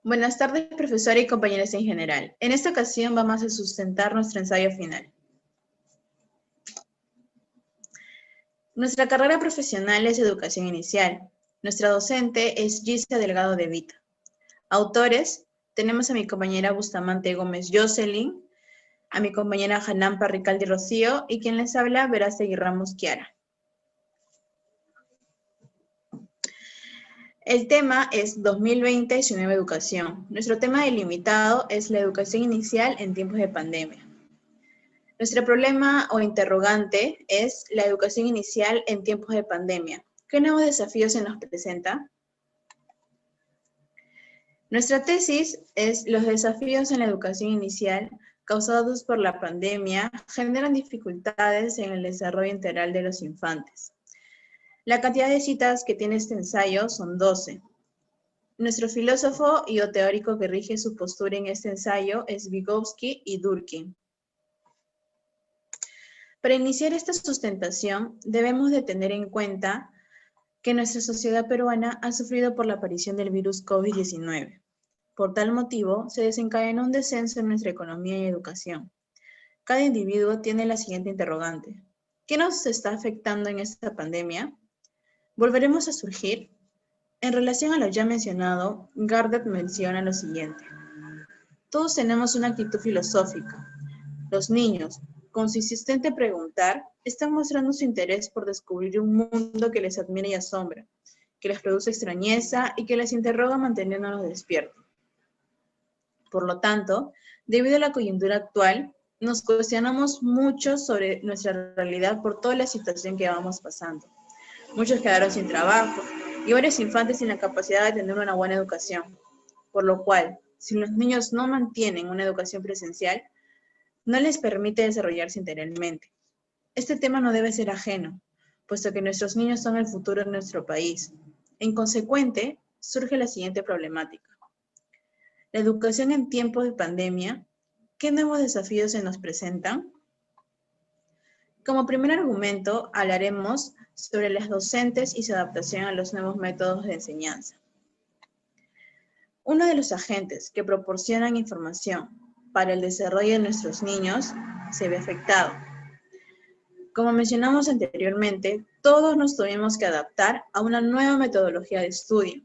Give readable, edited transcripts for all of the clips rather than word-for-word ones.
Buenas tardes, profesora y compañeros en general. En esta ocasión vamos a sustentar nuestro ensayo final. Nuestra carrera profesional es Educación Inicial. Nuestra docente es Gisa Delgado de Vita. Autores, tenemos a mi compañera Bustamante Gómez Jocelyn, a mi compañera Hanan Parricaldi Rocío y quien les habla, Verástegui Ramos Kiara. El tema es 2020 y su nueva educación. Nuestro tema delimitado es la educación inicial en tiempos de pandemia. Nuestro problema o interrogante es la educación inicial en tiempos de pandemia. ¿Qué nuevos desafíos se nos presenta? Nuestra tesis es los desafíos en la educación inicial causados por la pandemia generan dificultades en el desarrollo integral de los infantes. La cantidad de citas que tiene este ensayo son 12. Nuestro filósofo y o teórico que rige su postura en este ensayo es Vygotsky y Durkheim. Para iniciar esta sustentación, debemos de tener en cuenta que nuestra sociedad peruana ha sufrido por la aparición del virus COVID-19. Por tal motivo, se desencadenó un descenso en nuestra economía y educación. Cada individuo tiene la siguiente interrogante. ¿Qué nos está afectando en esta pandemia? ¿Volveremos a surgir? En relación a lo ya mencionado, Gardner menciona lo siguiente. Todos tenemos una actitud filosófica. Los niños, con su insistente preguntar, están mostrando su interés por descubrir un mundo que les admira y asombra, que les produce extrañeza y que les interroga manteniéndonos despiertos. Por lo tanto, debido a la coyuntura actual, nos cuestionamos mucho sobre nuestra realidad por toda la situación que vamos pasando. Muchos quedaron sin trabajo y varios infantes sin la capacidad de tener una buena educación. Por lo cual, si los niños no mantienen una educación presencial, no les permite desarrollarse integralmente. Este tema no debe ser ajeno, puesto que nuestros niños son el futuro de nuestro país. En consecuente, surge la siguiente problemática. La educación en tiempos de pandemia, ¿qué nuevos desafíos se nos presentan? Como primer argumento, hablaremos sobre las docentes y su adaptación a los nuevos métodos de enseñanza. Uno de los agentes que proporcionan información para el desarrollo de nuestros niños se ve afectado. Como mencionamos anteriormente, todos nos tuvimos que adaptar a una nueva metodología de estudio,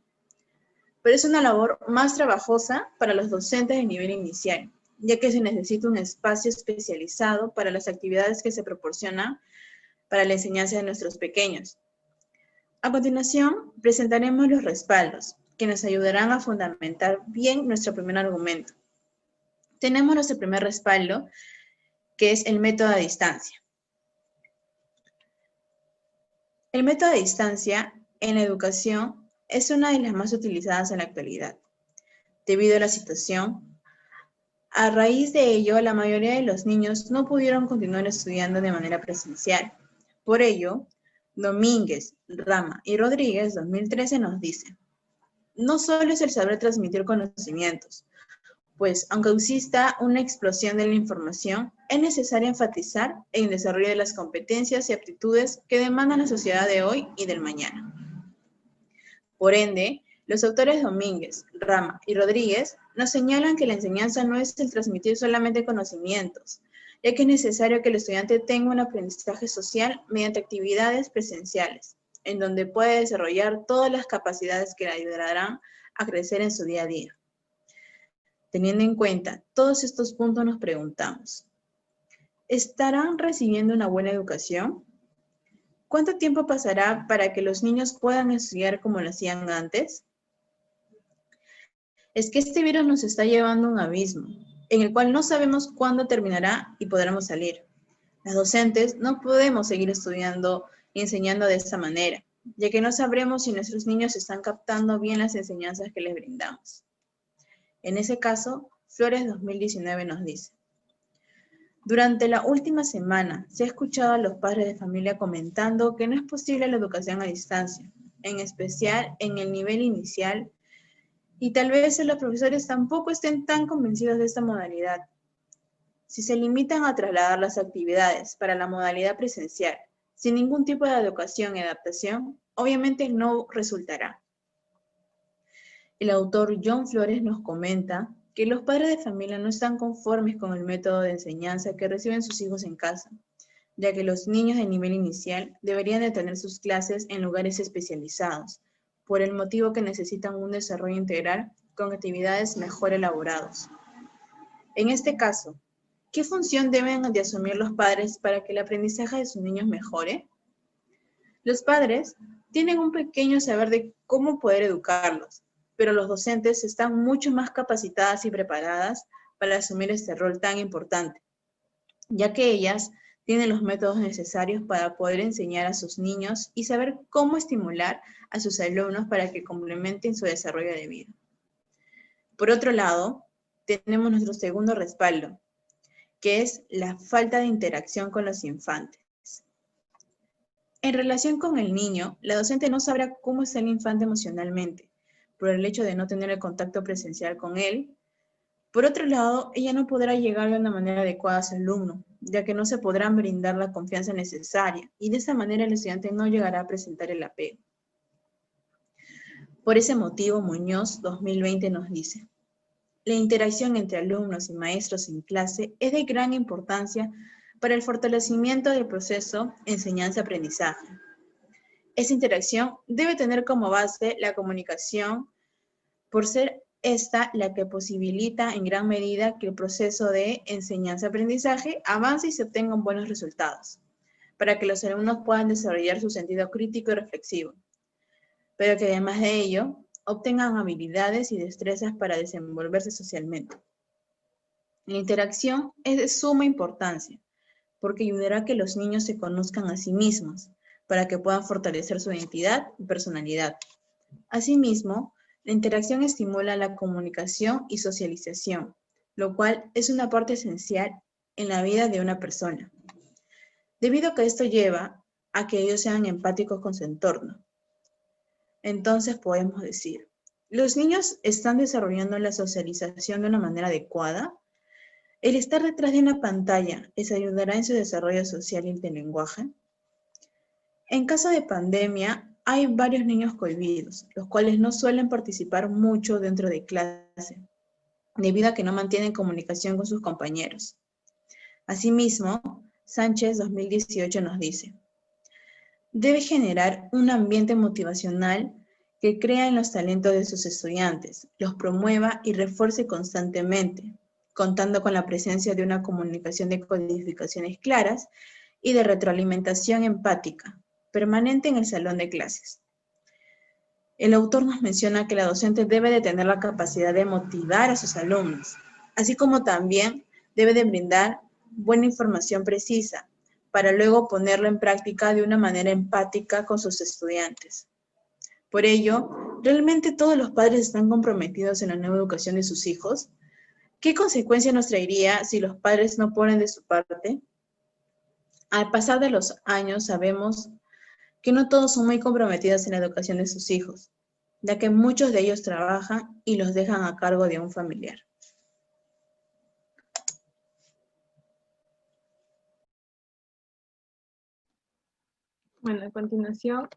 pero es una labor más trabajosa para los docentes de nivel inicial, ya que se necesita un espacio especializado para las actividades que se proporcionan para la enseñanza de nuestros pequeños. A continuación, presentaremos los respaldos, que nos ayudarán a fundamentar bien nuestro primer argumento. Tenemos nuestro primer respaldo, que es el método a distancia. El método a distancia en la educación es una de las más utilizadas en la actualidad. Debido a la situación, a raíz de ello, la mayoría de los niños no pudieron continuar estudiando de manera presencial. Por ello, Domínguez, Rama y Rodríguez, 2013, nos dice, no solo es el saber transmitir conocimientos, pues aunque exista una explosión de la información, es necesario enfatizar en el desarrollo de las competencias y aptitudes que demandan la sociedad de hoy y del mañana. Por ende, los autores Domínguez, Rama y Rodríguez nos señalan que la enseñanza no es el transmitir solamente conocimientos, ya que es necesario que el estudiante tenga un aprendizaje social mediante actividades presenciales, en donde puede desarrollar todas las capacidades que le ayudarán a crecer en su día a día. Teniendo en cuenta todos estos puntos, nos preguntamos, ¿estarán recibiendo una buena educación? ¿Cuánto tiempo pasará para que los niños puedan estudiar como lo hacían antes? Es que este virus nos está llevando a un abismo, en el cual no sabemos cuándo terminará y podremos salir. Las docentes no podemos seguir estudiando y enseñando de esta manera, ya que no sabremos si nuestros niños están captando bien las enseñanzas que les brindamos. En ese caso, Flores 2019 nos dice, durante la última semana se ha escuchado a los padres de familia comentando que no es posible la educación a distancia, en especial en el nivel inicial, y tal vez los profesores tampoco estén tan convencidos de esta modalidad. Si se limitan a trasladar las actividades para la modalidad presencial, sin ningún tipo de educación y adaptación, obviamente no resultará. El autor John Flores nos comenta que los padres de familia no están conformes con el método de enseñanza que reciben sus hijos en casa, ya que los niños de nivel inicial deberían de tener sus clases en lugares especializados, por el motivo que necesitan un desarrollo integral con actividades mejor elaborados. En este caso, ¿qué función deben de asumir los padres para que el aprendizaje de sus niños mejore? Los padres tienen un pequeño saber de cómo poder educarlos, pero los docentes están mucho más capacitadas y preparadas para asumir este rol tan importante, ya que ellas tienen los métodos necesarios para poder enseñar a sus niños y saber cómo estimular a sus alumnos para que complementen su desarrollo de vida. Por otro lado, tenemos nuestro segundo respaldo, que es la falta de interacción con los infantes. En relación con el niño, la docente no sabrá cómo está el infante emocionalmente, por el hecho de no tener el contacto presencial con él. Por otro lado, ella no podrá llegar de una manera adecuada a su alumno, ya que no se podrán brindar la confianza necesaria, y de esa manera el estudiante no llegará a presentar el apego. Por ese motivo, Muñoz 2020 nos dice: la interacción entre alumnos y maestros en clase es de gran importancia para el fortalecimiento del proceso enseñanza-aprendizaje. Esta interacción debe tener como base la comunicación, por ser esta la que posibilita en gran medida que el proceso de enseñanza-aprendizaje avance y se obtengan buenos resultados, para que los alumnos puedan desarrollar su sentido crítico y reflexivo, pero que además de ello obtengan habilidades y destrezas para desenvolverse socialmente. La interacción es de suma importancia, porque ayudará a que los niños se conozcan a sí mismos, para que puedan fortalecer su identidad y personalidad. Asimismo, la interacción estimula la comunicación y socialización, lo cual es una parte esencial en la vida de una persona, debido a que esto lleva a que ellos sean empáticos con su entorno. Entonces podemos decir, ¿los niños están desarrollando la socialización de una manera adecuada? ¿El estar detrás de una pantalla les ayudará en su desarrollo social y de lenguaje? En caso de pandemia, hay varios niños cohibidos, los cuales no suelen participar mucho dentro de clase, debido a que no mantienen comunicación con sus compañeros. Asimismo, Sánchez 2018 nos dice: debe generar un ambiente motivacional que crea en los talentos de sus estudiantes, los promueva y refuerce constantemente, contando con la presencia de una comunicación de codificaciones claras y de retroalimentación empática, permanente en el salón de clases. El autor nos menciona que la docente debe de tener la capacidad de motivar a sus alumnos, así como también debe de brindar buena información precisa, para luego ponerlo en práctica de una manera empática con sus estudiantes. Por ello, ¿realmente todos los padres están comprometidos en la nueva educación de sus hijos? ¿Qué consecuencias nos traería si los padres no ponen de su parte? Al pasar de los años sabemos que no todos son muy comprometidos en la educación de sus hijos, ya que muchos de ellos trabajan y los dejan a cargo de un familiar. Bueno, a continuación,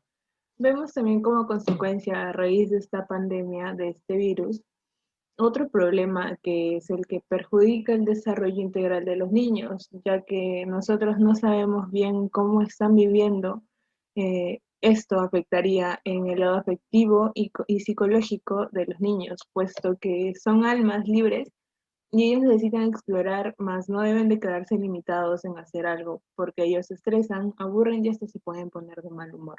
vemos también como consecuencia a raíz de esta pandemia, de este virus, otro problema que es el que perjudica el desarrollo integral de los niños, ya que nosotros no sabemos bien cómo están viviendo. Esto afectaría en el lado afectivo y psicológico de los niños, puesto que son almas libres y ellos necesitan explorar, mas no deben de quedarse limitados en hacer algo, porque ellos se estresan, aburren y hasta se pueden poner de mal humor.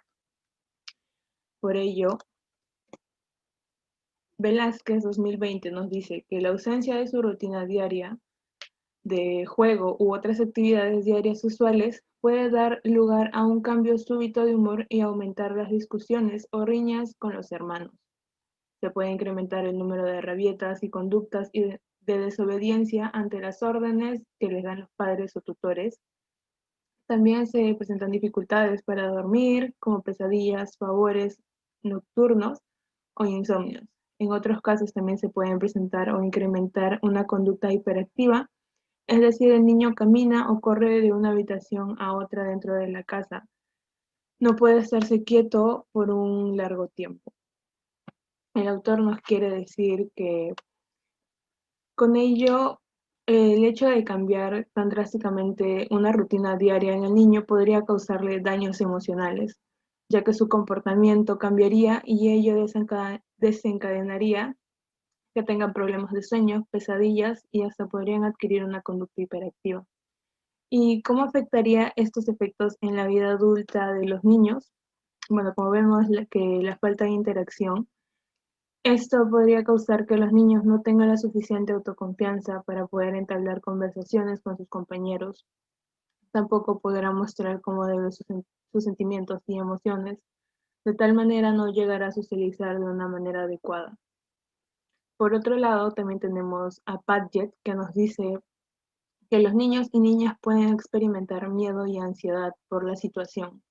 Por ello, Velázquez 2020 nos dice que la ausencia de su rutina diaria de juego u otras actividades diarias usuales puede dar lugar a un cambio súbito de humor y aumentar las discusiones o riñas con los hermanos. Se puede incrementar el número de rabietas y conductas de desobediencia ante las órdenes que les dan los padres o tutores. También se presentan dificultades para dormir, como pesadillas, favores nocturnos o insomnios. En otros casos también se pueden presentar o incrementar una conducta hiperactiva, es decir, el niño camina o corre de una habitación a otra dentro de la casa. No puede estarse quieto por un largo tiempo. El autor nos quiere decir que con ello, el hecho de cambiar tan drásticamente una rutina diaria en el niño podría causarle daños emocionales, ya que su comportamiento cambiaría y ello desencadenaría que tengan problemas de sueño, pesadillas y hasta podrían adquirir una conducta hiperactiva. ¿Y cómo afectaría estos efectos en la vida adulta de los niños? Bueno, como vemos que la falta de interacción, esto podría causar que los niños no tengan la suficiente autoconfianza para poder entablar conversaciones con sus compañeros. Tampoco podrán mostrar cómo deben sus sentimientos y emociones. De tal manera no llegará a socializar de una manera adecuada. Por otro lado, también tenemos a Padgett, que nos dice que los niños y niñas pueden experimentar miedo y ansiedad por la situación,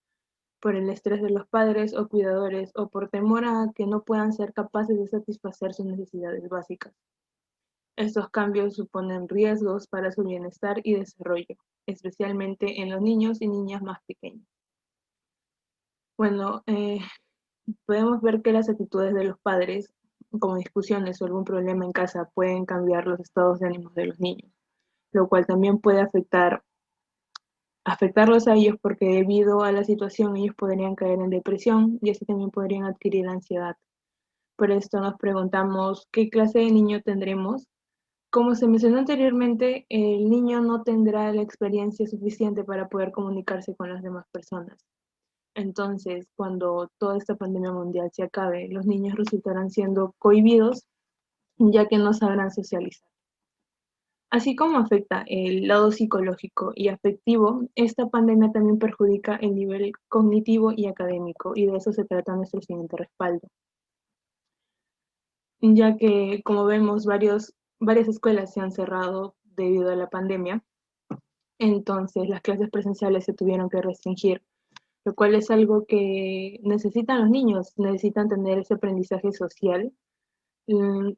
por el estrés de los padres o cuidadores o por temor a que no puedan ser capaces de satisfacer sus necesidades básicas. Estos cambios suponen riesgos para su bienestar y desarrollo, especialmente en los niños y niñas más pequeños. Bueno, podemos ver que las actitudes de los padres, como discusiones o algún problema en casa, pueden cambiar los estados de ánimo de los niños, lo cual también puede afectarlos a ellos porque debido a la situación ellos podrían caer en depresión y así también podrían adquirir ansiedad. Por esto nos preguntamos qué clase de niño tendremos. Como se mencionó anteriormente, el niño no tendrá la experiencia suficiente para poder comunicarse con las demás personas. Entonces, cuando toda esta pandemia mundial se acabe, los niños resultarán siendo cohibidos ya que no sabrán socializar. Así como afecta el lado psicológico y afectivo, esta pandemia también perjudica el nivel cognitivo y académico, y de eso se trata nuestro siguiente respaldo. Ya que, como vemos, varias escuelas se han cerrado debido a la pandemia, entonces las clases presenciales se tuvieron que restringir, lo cual es algo que necesitan los niños, necesitan tener ese aprendizaje social,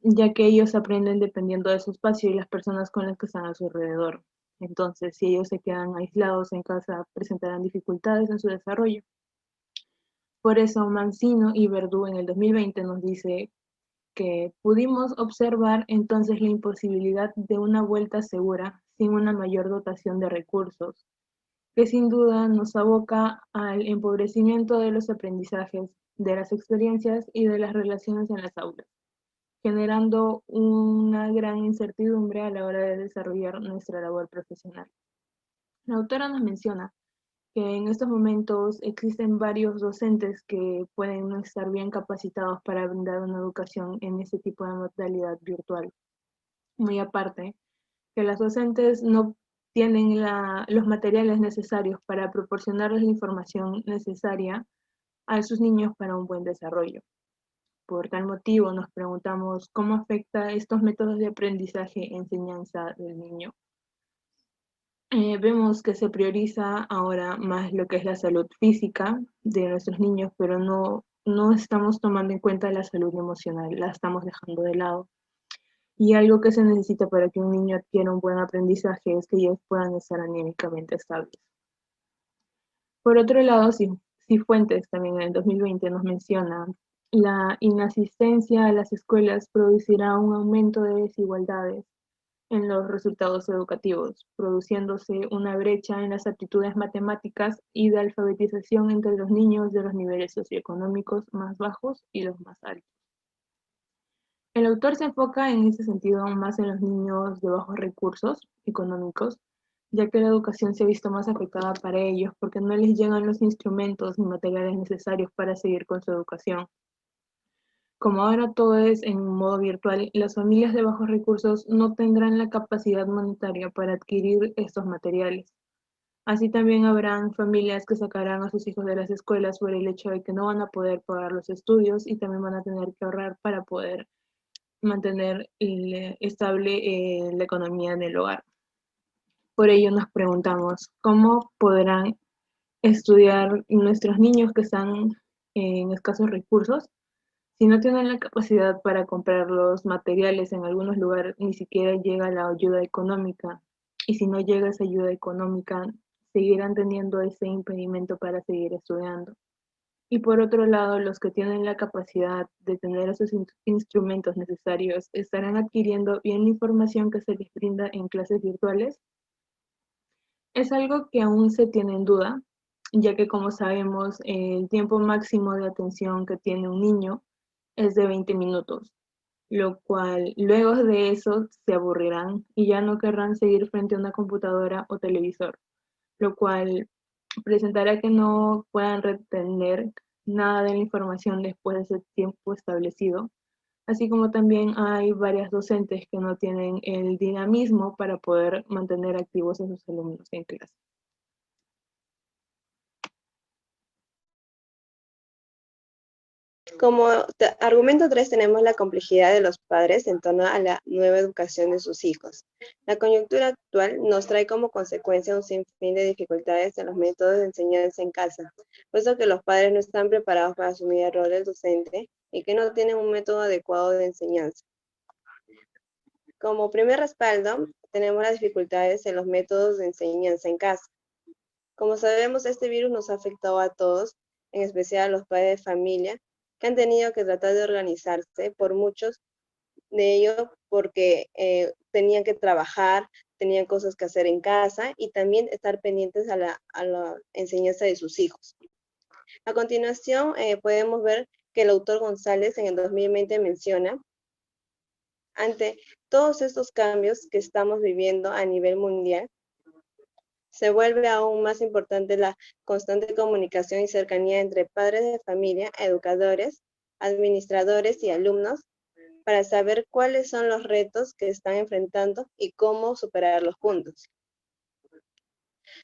ya que ellos aprenden dependiendo de su espacio y las personas con las que están a su alrededor. Entonces, si ellos se quedan aislados en casa, presentarán dificultades en su desarrollo. Por eso, Mancino y Verdú en el 2020 nos dice que pudimos observar entonces la imposibilidad de una vuelta segura sin una mayor dotación de recursos, que sin duda nos aboca al empobrecimiento de los aprendizajes, de las experiencias y de las relaciones en las aulas, generando una gran incertidumbre a la hora de desarrollar nuestra labor profesional. La autora nos menciona que en estos momentos existen varios docentes que pueden no estar bien capacitados para brindar una educación en este tipo de modalidad virtual. Muy aparte, que las docentes no tienen los materiales necesarios para proporcionarles la información necesaria a sus niños para un buen desarrollo. Por tal motivo, nos preguntamos cómo afecta estos métodos de aprendizaje e enseñanza del niño. Vemos que se prioriza ahora más lo que es la salud física de nuestros niños, pero no estamos tomando en cuenta la salud emocional, la estamos dejando de lado. Y algo que se necesita para que un niño adquiera un buen aprendizaje es que ellos puedan estar anímicamente estables. Por otro lado, Cifuentes también en el 2020 nos menciona, la inasistencia a las escuelas producirá un aumento de desigualdades en los resultados educativos, produciéndose una brecha en las aptitudes matemáticas y de alfabetización entre los niños de los niveles socioeconómicos más bajos y los más altos. El autor se enfoca en ese sentido más en los niños de bajos recursos económicos, ya que la educación se ha visto más afectada para ellos porque no les llegan los instrumentos ni materiales necesarios para seguir con su educación. Como ahora todo es en modo virtual, las familias de bajos recursos no tendrán la capacidad monetaria para adquirir estos materiales. Así también habrán familias que sacarán a sus hijos de las escuelas por el hecho de que no van a poder pagar los estudios y también van a tener que ahorrar para poder mantener estable la economía en el hogar. Por ello nos preguntamos, ¿cómo podrán estudiar nuestros niños que están en escasos recursos si no tienen la capacidad para comprar los materiales? En algunos lugares ni siquiera llega la ayuda económica, y si no llega esa ayuda económica, seguirán teniendo ese impedimento para seguir estudiando. Y por otro lado, los que tienen la capacidad de tener esos instrumentos necesarios estarán adquiriendo bien la información que se les brinda en clases virtuales. Es algo que aún se tiene en duda, ya que como sabemos, el tiempo máximo de atención que tiene un niño es de 20 minutos, lo cual luego de eso se aburrirán y ya no querrán seguir frente a una computadora o televisor, lo cual presentará que no puedan retener nada de la información después de ese tiempo establecido, así como también hay varias docentes que no tienen el dinamismo para poder mantener activos a sus alumnos en clase. Como argumento 3 tenemos la complejidad de los padres en torno a la nueva educación de sus hijos. La coyuntura actual nos trae como consecuencia un sinfín de dificultades en los métodos de enseñanza en casa, puesto que los padres no están preparados para asumir el rol del docente y que no tienen un método adecuado de enseñanza. Como primer respaldo, tenemos las dificultades en los métodos de enseñanza en casa. Como sabemos, este virus nos ha afectado a todos, en especial a los padres de familia, que han tenido que tratar de organizarse, por muchos de ellos porque tenían que trabajar, tenían cosas que hacer en casa y también estar pendientes a la enseñanza de sus hijos. A continuación, podemos ver que el autor González en el 2020 menciona: ante todos estos cambios que estamos viviendo a nivel mundial, se vuelve aún más importante la constante comunicación y cercanía entre padres de familia, educadores, administradores y alumnos para saber cuáles son los retos que están enfrentando y cómo superarlos juntos.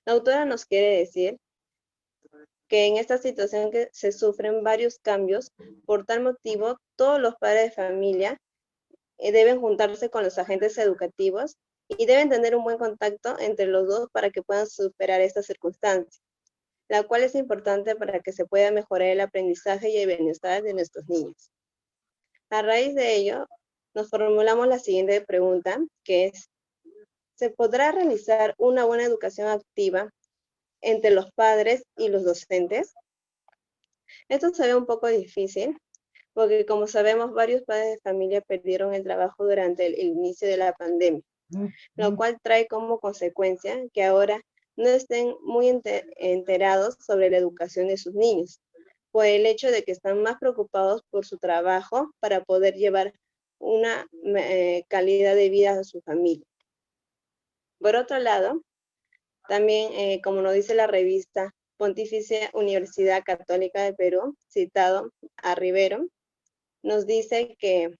La autora nos quiere decir que en esta situación que se sufren varios cambios, por tal motivo, todos los padres de familia deben juntarse con los agentes educativos y deben tener un buen contacto entre los dos para que puedan superar esta circunstancia, la cual es importante para que se pueda mejorar el aprendizaje y el bienestar de nuestros niños. A raíz de ello, nos formulamos la siguiente pregunta, que es: ¿se podrá realizar una buena educación activa entre los padres y los docentes? Esto se ve un poco difícil, porque como sabemos, varios padres de familia perdieron el trabajo durante el inicio de la pandemia, lo cual trae como consecuencia que ahora no estén muy enterados sobre la educación de sus niños, por el hecho de que están más preocupados por su trabajo para poder llevar una calidad de vida a su familia. Por otro lado, también, como nos dice la revista Pontificia Universidad Católica de Perú, citado a Rivero, nos dice que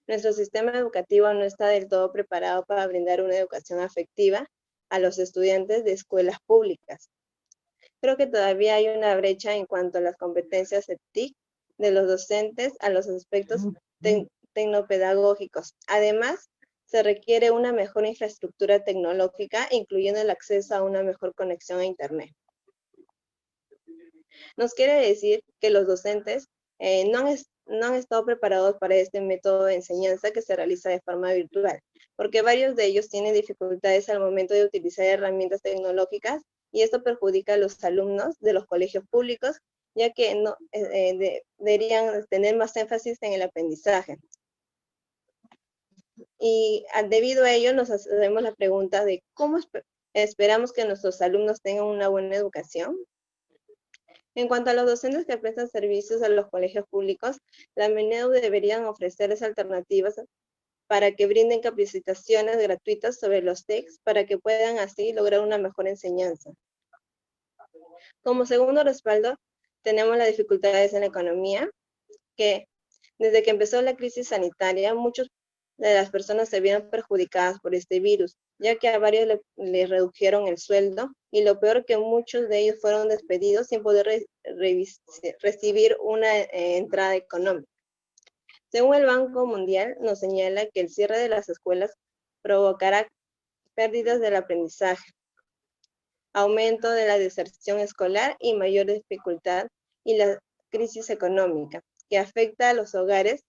nuestro sistema educativo no está del todo preparado para brindar una educación afectiva a los estudiantes de escuelas públicas. Creo que todavía hay una brecha en cuanto a las competencias TIC de los docentes a los aspectos tecnopedagógicos. Además, se requiere una mejor infraestructura tecnológica, incluyendo el acceso a una mejor conexión a Internet. Nos quiere decir que los docentes no han estado preparados para este método de enseñanza que se realiza de forma virtual, porque varios de ellos tienen dificultades al momento de utilizar herramientas tecnológicas y esto perjudica a los alumnos de los colegios públicos, ya que deberían tener más énfasis en el aprendizaje. Y debido a ello nos hacemos la pregunta de cómo esperamos que nuestros alumnos tengan una buena educación. En cuanto a los docentes que prestan servicios a los colegios públicos, la MENEDU deberían ofrecerles alternativas para que brinden capacitaciones gratuitas sobre los TICs para que puedan así lograr una mejor enseñanza. Como segundo respaldo, tenemos las dificultades en la economía, que desde que empezó la crisis sanitaria, muchas de las personas se vieron perjudicadas por este virus, ya que a varios le redujeron el sueldo y lo peor que muchos de ellos fueron despedidos sin poder recibir una entrada económica. Según el Banco Mundial, nos señala que el cierre de las escuelas provocará pérdidas del aprendizaje, aumento de la deserción escolar y mayor dificultad y la crisis económica, que afecta a los hogares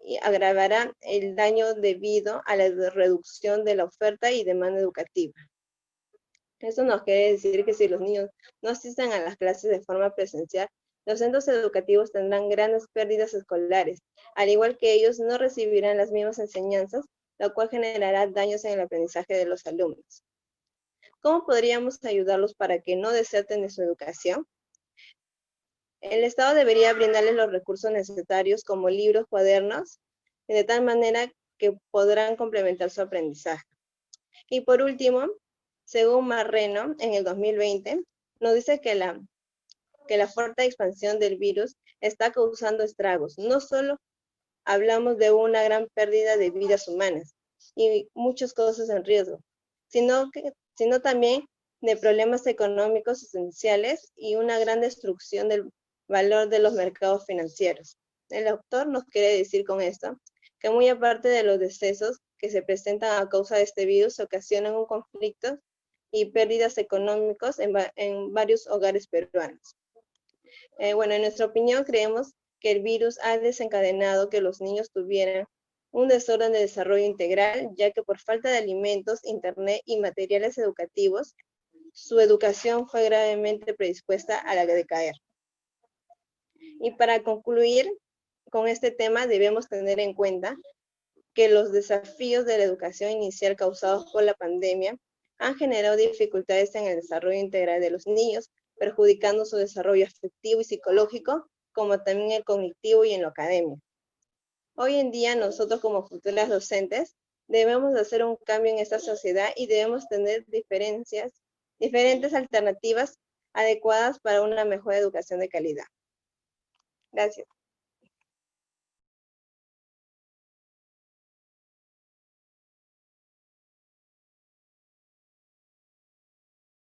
y agravará el daño debido a la reducción de la oferta y demanda educativa. Eso nos quiere decir que si los niños no asisten a las clases de forma presencial, Los centros educativos tendrán grandes pérdidas escolares, al igual que ellos no recibirán las mismas enseñanzas, lo cual generará daños en el aprendizaje de los alumnos. ¿Cómo podríamos ayudarlos para que no deserten de su educación? El Estado debería brindarles los recursos necesarios como libros, cuadernos, de tal manera que podrán complementar su aprendizaje. Y por último, según Marreno, en el 2020, nos dice que la fuerte expansión del virus está causando estragos. No solo hablamos de una gran pérdida de vidas humanas y muchas cosas en riesgo, sino también de problemas económicos esenciales y una gran destrucción del valor de los mercados financieros. El autor nos quiere decir con esto que muy aparte de los decesos que se presentan a causa de este virus, ocasionan un conflicto y pérdidas económicas en varios hogares peruanos. Bueno, en nuestra opinión creemos que el virus ha desencadenado que los niños tuvieran un desorden de desarrollo integral, ya que por falta de alimentos, internet y materiales educativos, su educación fue gravemente predispuesta a la decaer. Y para concluir con este tema, debemos tener en cuenta que los desafíos de la educación inicial causados por la pandemia han generado dificultades en el desarrollo integral de los niños, perjudicando su desarrollo afectivo y psicológico, como también el cognitivo y en lo académico. Hoy en día, nosotros como futuras docentes, debemos hacer un cambio en esta sociedad y debemos tener diferentes alternativas adecuadas para una mejor educación de calidad. Gracias.